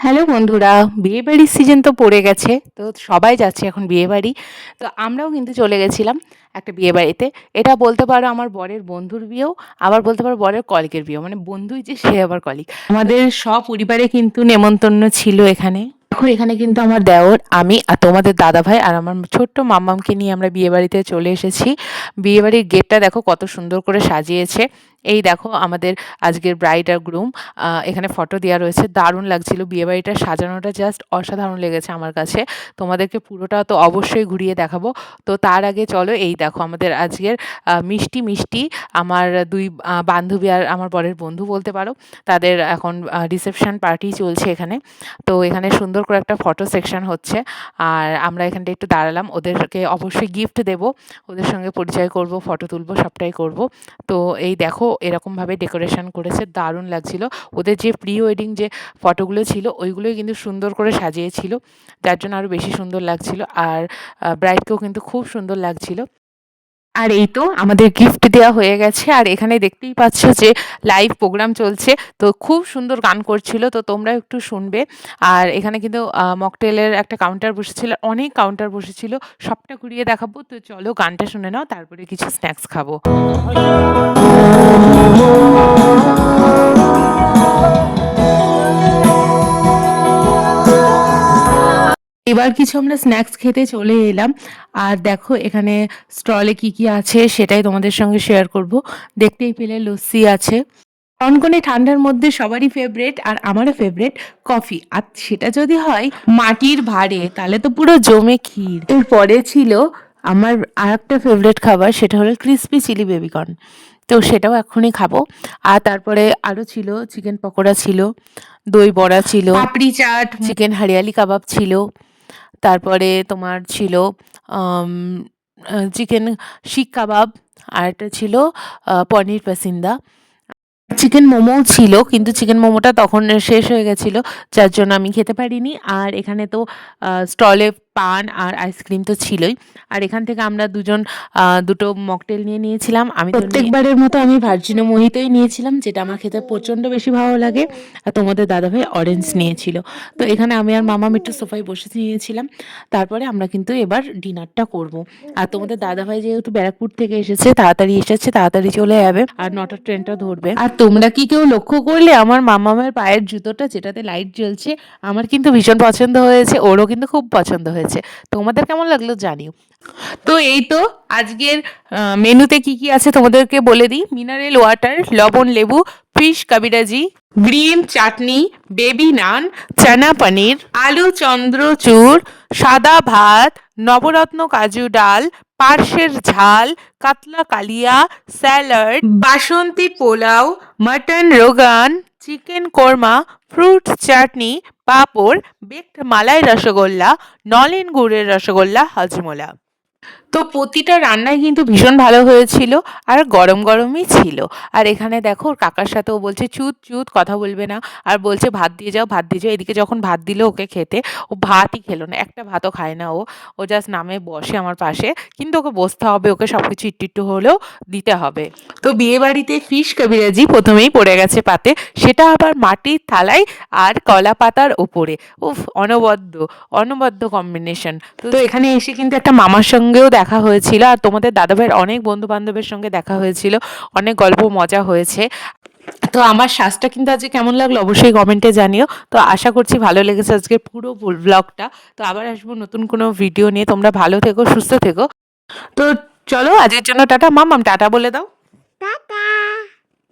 Hello বন্ধুরা, বিয়েবাড়ির season তো পড়ে গেছে। তো সবাই যাচ্ছে এখন বিয়েবাড়ি। তো আমরাও কিন্তু চলে গেছিলাম একটা বিয়েবাড়িতে। এটা বলতে পারো আমার বরের বন্ধুর বিয়েও, আবার বলতে পারো বরের কলিগের বিয়েও। মানে বন্ধুই যে সে আবার কলিগ। আমাদের সপরিবারে কিন্তু নেমন্তন্ন ছিল এখানে। দেখো এখানে কিন্তু আমার দেওর, আমি আর তোমাদের দাদাভাই আর আমার ছোট্ট মাম্মামকে নিয়ে আমরা বিয়েবাড়িতে চলে এসেছি। বিয়েবাড়ির গেটটা দেখো কত সুন্দর করে সাজিয়েছে। এই দেখো আমাদের আজকের ব্রাইড আর গ্রুম। এখানে ফটো দেওয়া রয়েছে। দারুণ লাগছিল। বিয়েবাড়িটা সাজানোটা জাস্ট অসাধারণ লেগেছে আমার কাছে। তোমাদেরকে পুরোটা তো অবশ্যই ঘুরিয়ে দেখাবো। তো তার আগে চলো এই দেখো আমাদের আজকের মিষ্টি আমার ২ বান্ধবী আর আমার বরের বন্ধু বলতে পারো। তাদের এখন রিসেপশন পার্টি চলছে এখানে। তো এখানে সুন্দর করে একটা ফটো সেকশন হচ্ছে। আর আমরা এখানটায় একটু দাঁড়ালাম। ওদেরকে অবশ্যই গিফট দেবো। ওদের সঙ্গে পরিচয় করব, ফটো তুলবো, সবটাই করব। তো এই দেখো এরকমভাবে ডেকোরেশন করেছে, দারুণ লাগছিল। ওদের যে প্রি ওয়েডিং যে ফটোগুলো ছিল ওইগুলোই কিন্তু সুন্দর করে সাজিয়েছিল, যার জন্য আরও বেশি সুন্দর লাগছিল। আর ব্রাইডকেও কিন্তু খুব সুন্দর লাগছিল। আর এই তো আমাদের গিফট দেওয়া হয়ে গেছে। আর এখানে দেখতেই পাচ্ছ যে লাইভ প্রোগ্রাম চলছে। তো খুব সুন্দর গান করছিল, তো তোমরা একটু শুনবে। আর এখানে কিন্তু মকটেলের একটা কাউন্টার বসেছিল, অনেক কাউন্টার বসেছিল, সবটা ঘুরিয়ে দেখাবো। তো চলো গানটা শুনে নাও, তারপরে কিছু স্ন্যাক্স খাবো। এবার কিছু আমরা স্ন্যাক্স খেতে চলে এলাম। আর দেখো এখানে স্টলে কি কি আছে সেটাই তোমাদের সঙ্গে শেয়ার করব। দেখতেই পেলে লস্যি আছে। কনকনে ঠান্ডার মধ্যে সবারই ফেভারিট আর আমারও ফেভারিট কফি। আর সেটা যদি হয় মাটির ভাঁড়ে, তাহলে তো পুরো জমে ক্ষীর। এরপরে ছিল আমার আরেকটা ফেভারিট খাবার, সেটা হলো ক্রিসপি চিলি বেবিকর্ন। তো সেটাও এখনই খাবো। আর তারপরে আরও ছিল চিকেন পকোড়া ছিল, দই বড়া ছিল, পাপড়ি চাট, চিকেন হরিয়ালি কাবাব ছিল। তারপরে তোমার ছিল আম চিকেন শিক কাবাব, আরেকটা ছিল পনির পাসিন্দা। চিকেন মোমোও ছিল, কিন্তু চিকেন মোমোটা তখন শেষ হয়ে গেছিল, যার জন্য আমি খেতে পারিনি। আর এখানে তো স্টলে পান আর আইসক্রিম তো ছিলই। আর এখান থেকে আমরা দুজন দুটো মকটেল নিয়ে নিয়েছিলাম। আমি প্রত্যেকবারের মতো আমি ভার্জিনো মোহিতোই নিয়েছিলাম, যেটা আমার খেতে প্রচণ্ড বেশি ভালো লাগে। আর তোমাদের দাদাভাই অরেঞ্জ নিয়েছিল। তো এখানে আমি আর মামাম একটু সোফায় বসে নিয়েছিলাম। তারপরে আমরা কিন্তু এবার ডিনারটা করব। আর তোমাদের দাদাভাই যেহেতু ব্যারাকপুর থেকে এসেছে, তাড়াতাড়ি এসেছে, তাড়াতাড়ি চলে যাবে। আর ৯টার ট্রেনটা ধরবে। আর তোমরা কি কেউ লক্ষ্য করলে আমার মামামের পায়ের জুতোটা, যেটাতে লাইট জ্বলছে, আমার কিন্তু ভীষণ পছন্দ হয়েছে, ওরও কিন্তু খুব পছন্দ হয়েছে। তোমাদের কেমন লাগলো জানিও। তো এই তো আজকের মেনুতে কি কি আছে তোমাদেরকে বলে দিই। মিনারেল ওয়াটার, লবণ লেবু, ফিশ কাবিরাজি, গ্রিন চাটনি, বেবি নান, চানা পনির, আলু চন্দ্রচূড়, সাদা ভাত, নবরত্ন কাজু ডাল, পার্শ্বের ঝাল, কাতলা কালিয়া, স্যালাড, বাসন্তী পোলাও, মটন রোগান, chicken korma, fruit chutney, papad, baked malai rasgulla, নলেন গুড়ের রসগোল্লা, হজমোলা। তো প্রতিটা রান্নাই কিন্তু ভীষণ ভালো হয়েছিল। আর গরম গরমই ছিল। আর এখানে দেখো ওর কাকার সাথে ও বলছে চুত চুত কথা বলবে না। আর বলছে ভাত দিয়ে যাও, ভাত দিয়ে যাও। এদিকে যখন ভাত দিল ওকে খেতে, ও ভাতই খেলো না, একটা ভাতও খায় না ও। ও জাস্ট নামে বসে আমার পাশে, কিন্তু ওকে বসতে হবে, ওকে সব কিছু একটু একটু হলেও দিতে হবে। তো বিয়ে বাড়িতে ফিশ কাবিরাজি প্রথমেই পড়ে গেছে পাতে, সেটা আবার মাটির থালায় আর কলা পাতার ওপরে। উফ, অনবদ্য অনবদ্য কম্বিনেশন। তো এখানে এসে কিন্তু একটা মামার সঙ্গেও দেখা হয়েছিল। আর তোমাদের দাদাভাইয়ের অনেক বন্ধু বান্ধবের সঙ্গে দেখা হয়েছিল, অনেক গল্প মজা হয়েছে। তো আমার শ্বাসটা কিন্তু আজকে কেমন লাগলো অবশ্যই কমেন্টে জানিও। তো আশা করছি ভালো লেগেছে আজকের পুরো ব্লগটা। তো আবার আসবো নতুন কোনো ভিডিও নিয়ে। তোমরা ভালো থেকো, সুস্থ থেকো। তো চলো আজকের জন্য টাটা। মাম্মাম টাটা বলে দাও।